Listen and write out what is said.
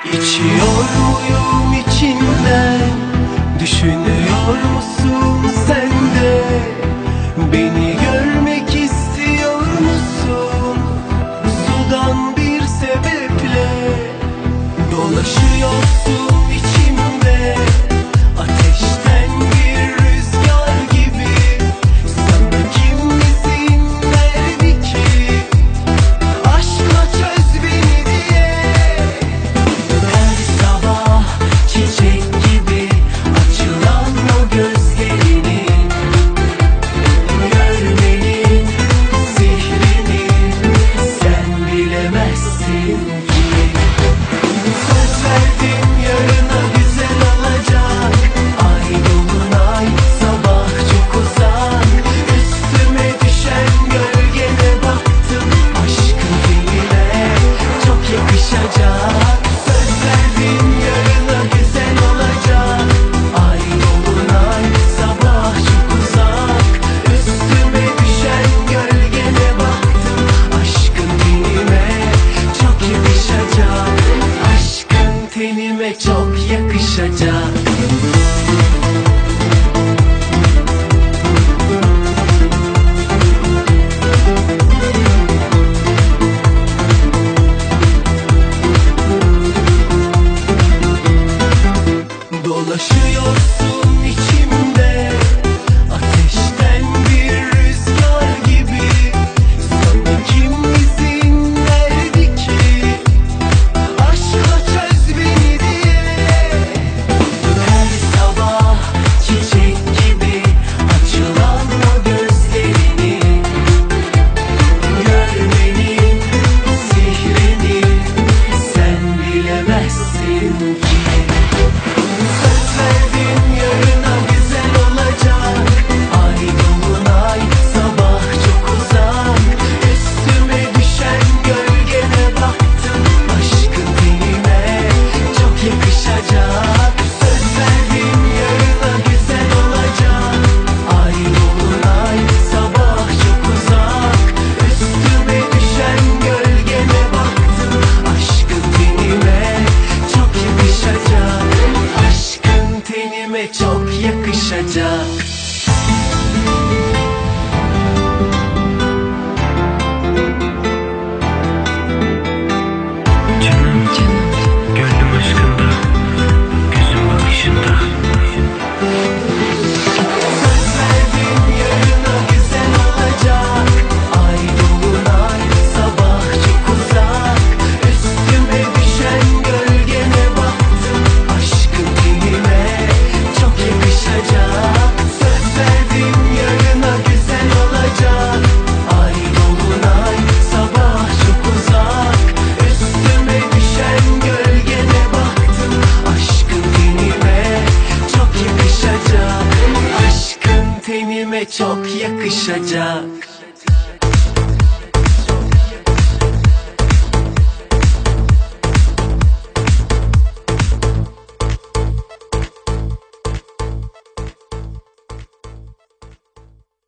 İçiyor muyum içinden? Düşünüyor musun sen de? Beni görmek istiyor musun? Sudan bir sebeple dolaşıyorsun içimde. Ateşten bir rüzgar gibi. Sana kim izin verdi ki aşkla çöz beni diye? Her sabah çiçek gibi açılan o gözlerini görmenin sihrini sen bilemezsin ki. Söz verdim yarına güzel olacak. Ay dolunay sabah çok uzak. Üstüme düşen gölgene baktım. Aşkın diline çok yakışacak. Söz verdim yarına güzel olacak. Ay dolunay sabah çok uzak. Üstüme düşen gölgene baktım. Aşkın tenime çok yakışacak. Aşkın tenime çok yakışacak. Dolaşıyorsun içimde. Ateşten bir rüzgar gibi. Sana kim izin verdi ki aşkla çöz beni diye? Her sabah çiçek gibi açılan o gözlerini görmenin sihrini sen bilemezsin ki. Söz verdim yarına güzel olacak. Ay dolunay sabah çok uzak. Üstüme düşen gölgene baktım. Aşkın tenime çok yakışacak. Söz verdim yarına güzel olacak. Ay dolunay sabah çok uzak. Üstüme düşen gölgene baktım. Aşkın tenime çok yakışacak. Aşkın tenime çok yakışacak. Canım, gönlüm aşkında, gözüm bakışında. Söz verdim yarına güzel olacak. Ay dolunay sabah çok uzak. Üstüme düşen gölgene baktım. Aşkın tenime çok yakışacak. Söz verdim yarına güzel olacak. Ay dolunay sabah çok uzak. Üstüme düşen gölgene baktım. Aşkın tenime çok yakışacak. Aşkın tenime çok yakışacak.